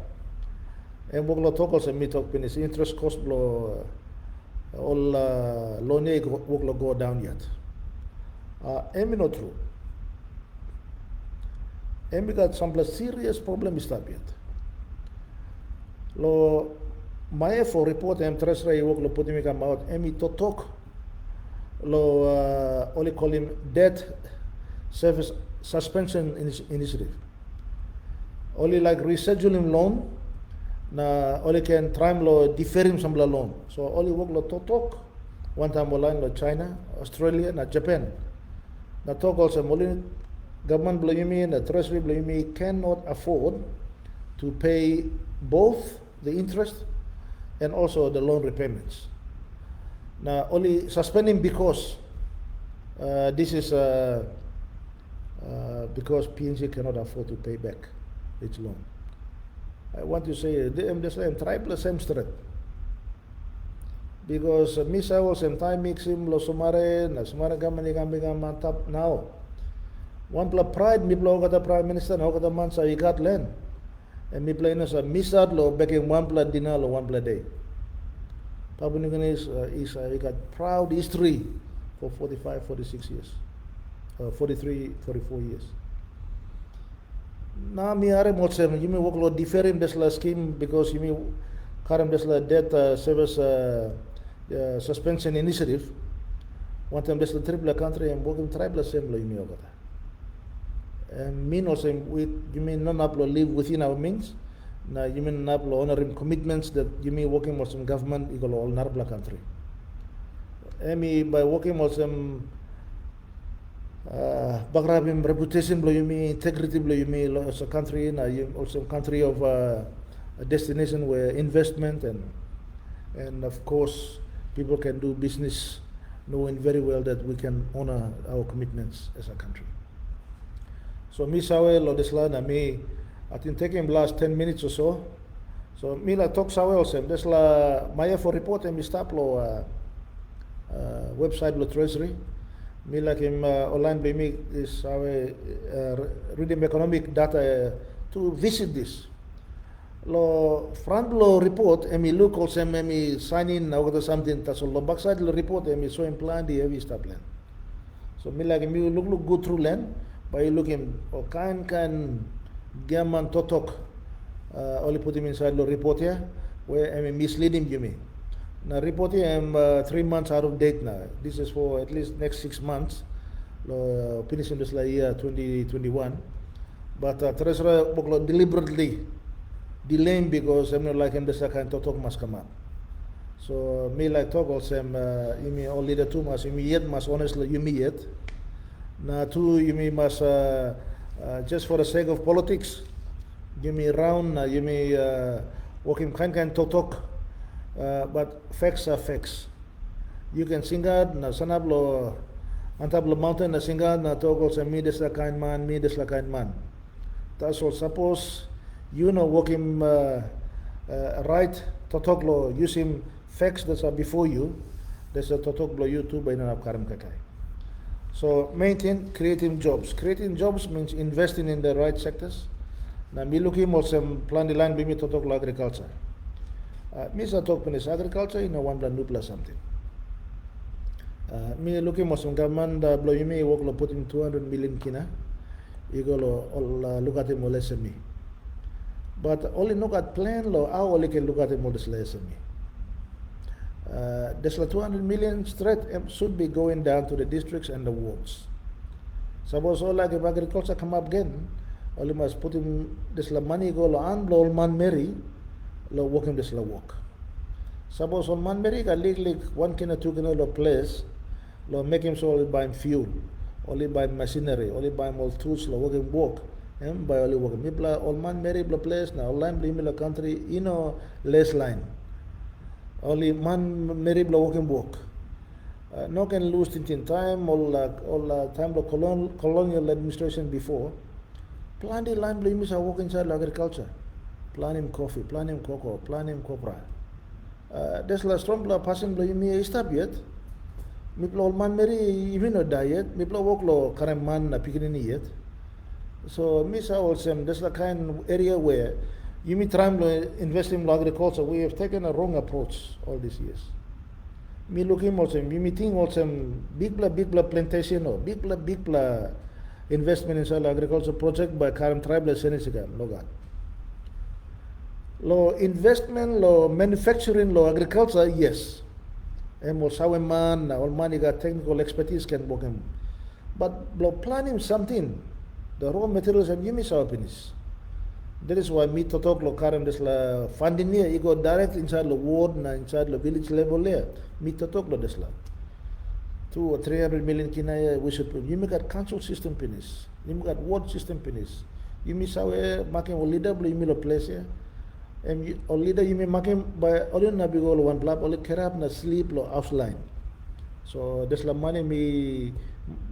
and work law talk also me talk finish interest cost blow all loan work law go down yet. Emi not true. Emi got some serious problem is that yet. Lo MYEFO report treasurer work lo put him come out Emi to talk lo only call him debt service suspension initiative. Only like rescheduling loan na only can try lo differim sambla loan. So only work lo totok one time online lo China, Australia, na Japan. Na talk also only government below me and the treasury below me cannot afford to pay both the interest and also the loan repayments. Now only suspending because this is because PNG cannot afford to pay back its loan. I want to say the same triple same straight because misa was and time mixim lo sumare na sumare gamani mantap now. One pla pride mi pla kata prime minister na kata man sa ikat len and mi pla sa misad lo baking one pla dinner lo one pla day. Papua New Guinea is got proud history for 45, 46 years, 43, 44 years. Na mi are motsem yumi work lo different desla scheme because yumi karam desla debt service suspension initiative. One time desla triple country and working tribal same lo yumi ogata. And mean also you mean non uplo live within our means. Na you mean naplo honoring commitments that you mean working with some government equal all narbla country. Emi by working with some bagrabim reputation blow you mean integrity blow you mean as a country na you also country of a destination where investment and of course people can do business knowing very well that we can honor our commitments as a country. So mi sawe lo desla na mi I think taking last 10 minutes or so. So mila talk sawe also. There's la MYEFO report and mi stop lo website lo treasury. Mila kim online by me is sawe reading economic data to visit this. Lo front lo report and mi look also and mi sign in or something. So lo backside lo report and mi so in plan the heavy stop plan. So mila kim mi look good through land by looking or can Gaman totok only put him inside the report here where I mean misleading you mean. Now report here I'm 3 months out of date now. This is for at least next 6 months. Finishing this year 2021. But Treasurer deliberately delaying because I'm not like him this kind of talk must come up. So me like talk also you mean only the 2 months you mean yet must honestly you mean yet. Now two you mean must just for the sake of politics, you may round, you may working kind talk, but facts are facts. You can sing out, na sanablo, antablo mountain, na sing out, na talk also me this la kind man, me this la kind man. That's all. Suppose you know working right, totoklo using facts that are before you. There's a totoklo you too by na karam kakai. So maintain creating jobs. Creating jobs means investing in the right sectors. Now me looking also plan the line bimi to talk agriculture. Me sa talk penis agriculture in a one plan dupla something. Me looking also government blow you may work lo putting 200 million kina. You go lo look at him less me. But only look at plan lo how only can look at him less me. This 200 million straight should be going down to the districts and the wards. Suppose all like if agriculture come up again, only must put in this money go lo and blow man Mary lo working this la work. Suppose all man Mary got legally 1 kilo 2 kilo lo place lo make him so only buying fuel, only buying machinery, only buying all tools lo working work. And by only working. Mipla all man Mary lo place now line blimmy lo country less line. Only man merib la working work. No can lose in time all time the colonial administration before. Plan the line blames are working inside agriculture. Plan him coffee, plan him cocoa, plan him copra. There's la strong la passing bla yumi stop yet. Mipla all man meri even no diet. Mipla work lo karam man na pikini yet. So misa also there's la kind area where you mean trying to invest in agriculture. We have taken a wrong approach all these years. Me looking also, me meeting also big plantation or big investment in soil agriculture project by current tribal Senegal. Lo investment, lo manufacturing, lo agriculture, yes. And also man, all money got technical expertise can work him. But lo planning something, the raw materials and you miss our business. That is why me to talk lo karam this la funding here, you go direct inside the ward na inside the village level there. Me to talk lo this la. 2 or 300 million kina we should put. You make a council system finish. You make a ward system finish. You miss our making a leader, but you make a place here. And a leader you may making by only na bigol one blab only kerap na sleep lo outline. So this la money me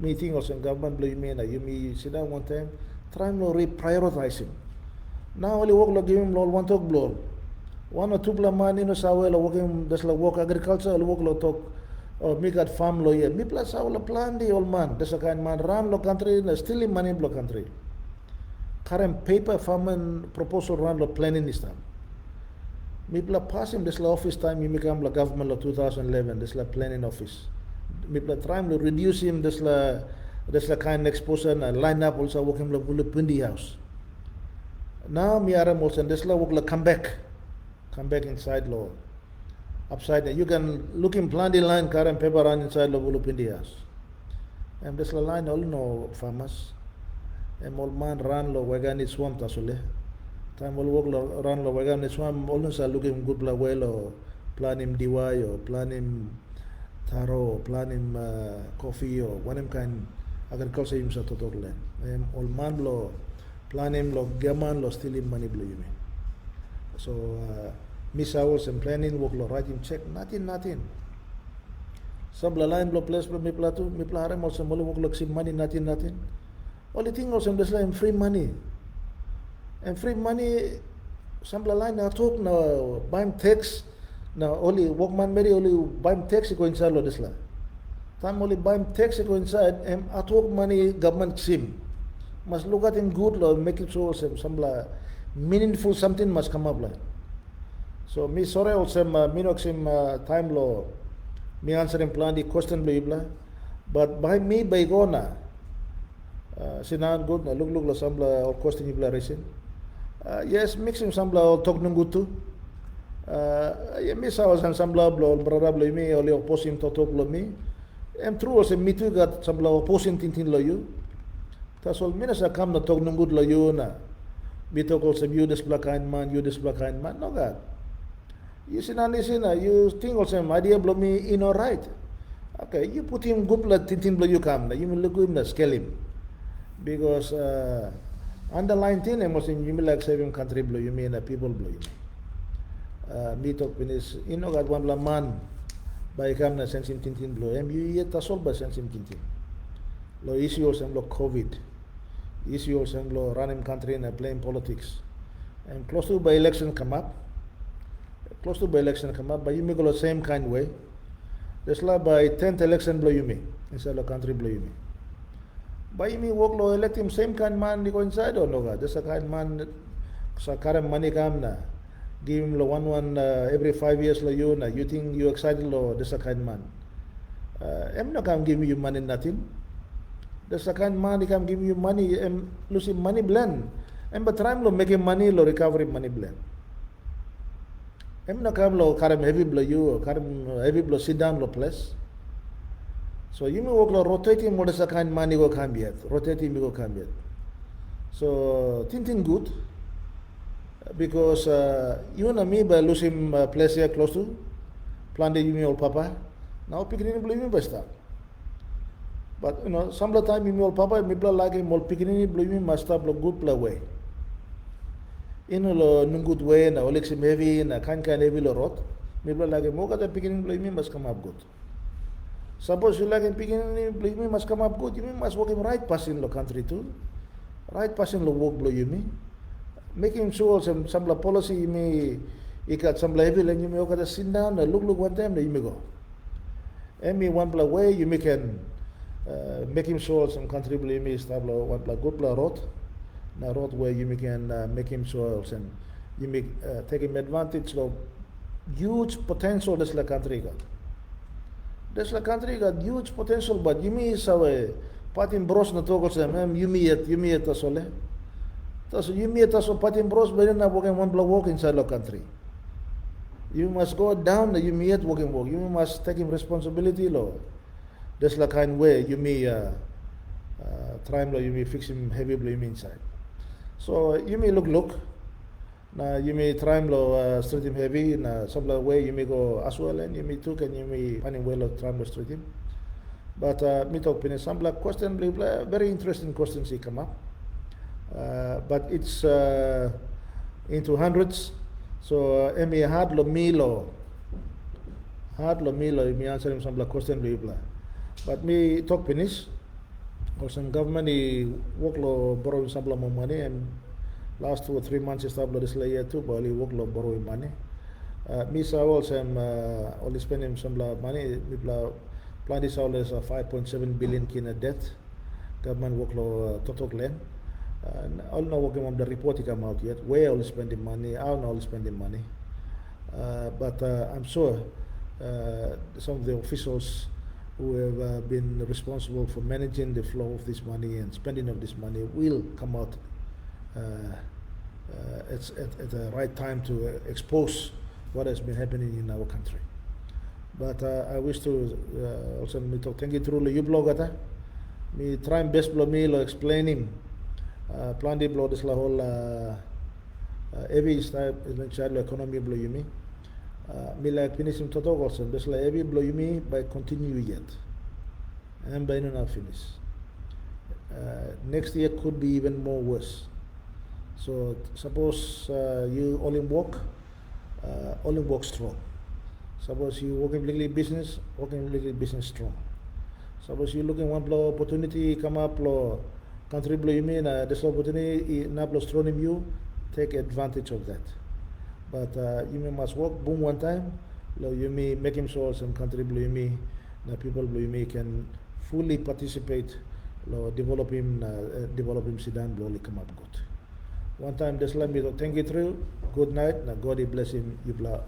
meeting also in government blow you mean you me sit down one time, try to reprioritize him. Now only work lo give him lo one talk blow. 1 or 2 bla money no sawe lo working this la work agriculture lo work lo talk or make at farm lo ye. Me plus sawe lo plan the old man. This a kind man run lo country na still in money blow country. Current paper farming proposal run lo planning this time. Me plus pass him this la office time you become la government lo 2011 this la planning office. Me plus try to reduce him this la kind exposure and line up also working lo pindi house. Now me are also this la work la come back inside law upside down. You can look in planting line current paper run inside law pindi house. And this la line all no farmers. And old man run lo wagon is swamp tasule. Time all work lo run lo wagon is swamp always are looking good la well or plan him DY or plan him taro or plan him coffee or one kind agriculture him sa total land. And old man lo plan him lo gaman lo steal him money blow you mean. So miss hours and planning work lo write him check nothing. Sab la line lo place me platu me plahare also molo work lo sim money nothing. Only thing also this line free money. And free money some la line na talk na buy tax na only workman mary only buy tax go inside lo this la. Time only buy tax go inside and at work money government sim. Must look at him good lo make it so some la meaningful something must come up like. So me sorry also me no time lo me answering plan the question lo ibla but by me by gona sinan good na look lo some la question ibla resin yes mixing some la talk nung good too yeah me sa was some la blo brother blo me only opposing to talk lo me and true also me too got some la opposing tin lo you tas all me na sa kam na talk nung good lo you na me talk also you this black kind man no god. You see, you think also idea blow me in or right. Okay, you put him good blood tintin blow you come. You will look him the scale him. Because underline thing emotion you mean like saving country blow you mean people blow you. Me talk finish you know got one man by come na sense him tintin blow. You yet a solve by sense him tintin. Lo issue also lo COVID. Issue also lo running country and playing politics. And close to by election come up. But you make the same kind way. That's like by 10th election blow you me inside the country blow you me. By me work lo elect him same kind man you go inside or no god. That's a kind man sa current money come na. Give him lo one every 5 years lo you na. You think you excited lo that's a kind man. I'm not come give you money nothing. That's a kind man he come give you money and losing money blend. And but time lo making money lo recovery money blend. I'm not come lo karam heavy blow you or karam heavy blow sit down lo place. So you may work lo rotating what is a kind money go come yet. Rotating go come yet. So thinking good because you and me by losing place here close to planted you me old papa. Now picking blow you by start. But you know some of the time you me old papa me blow like him old picking blow you must start lo good play way. In a good way, na Olexim heavy, na kind heavy lo rot. Maybe like a mocha that beginning blame me must come up good. Suppose you like a beginning blame me must come up good, you must work him right passing lo country too. Right passing lo work blow you me. Making sure some la policy you may you got some heavy and you may go sit down, look one time, you may go. And me one bla way you may can make him sure some country blame me stable one bla good bla rot. Na road where you can make him soils and you make take him advantage of huge potential this la country got. This la country got huge potential but you may saw patin bros na togol sa you may at asole. So you may at asole patin bros but na walking one block walk inside the country. You must go down you may at walking walk. You must take him responsibility lo. This la kind way you may try lo you may fix him heavy blame inside. So you may look Na you may try lo street him heavy na some way you may go as well and you may took and you may finding well try lo street him. But me talk pin some question very interesting questions he come up. But it's into hundreds. So emi hard lo milo me answer him some question bla. But me talk finish. Or some government work lo borrow some more money and last 2 or 3 months established this year too, but he work lo borrowing money. Me sa also only spending some money. Me plan this always 5.7 billion kina debt. Government work lo total land. All not working on the report he come out yet. Where all spending money? How not all spending money? But I'm sure some of the officials who have been responsible for managing the flow of this money and spending of this money will come out at the right time to expose what has been happening in our country. But I wish to also me to thank you through the blog ata. Me try best blow me lo explaining plan di blow this la whole every style child economy blow you me. Me like finishing to talk also best like every blow you me by continue yet and by not finish. Next year could be even more worse. So suppose you only work strong. Suppose you working legally business strong. Suppose you looking one blow opportunity come up blow country blow you mean this opportunity na blow strong in you, take advantage of that. But you may must work boom one time, you may make him sure some country blow you me, the people blow you me can fully participate, develop him Sudan blow come up good. One time this let me thank you through. Good night. Now God bless him. You blah.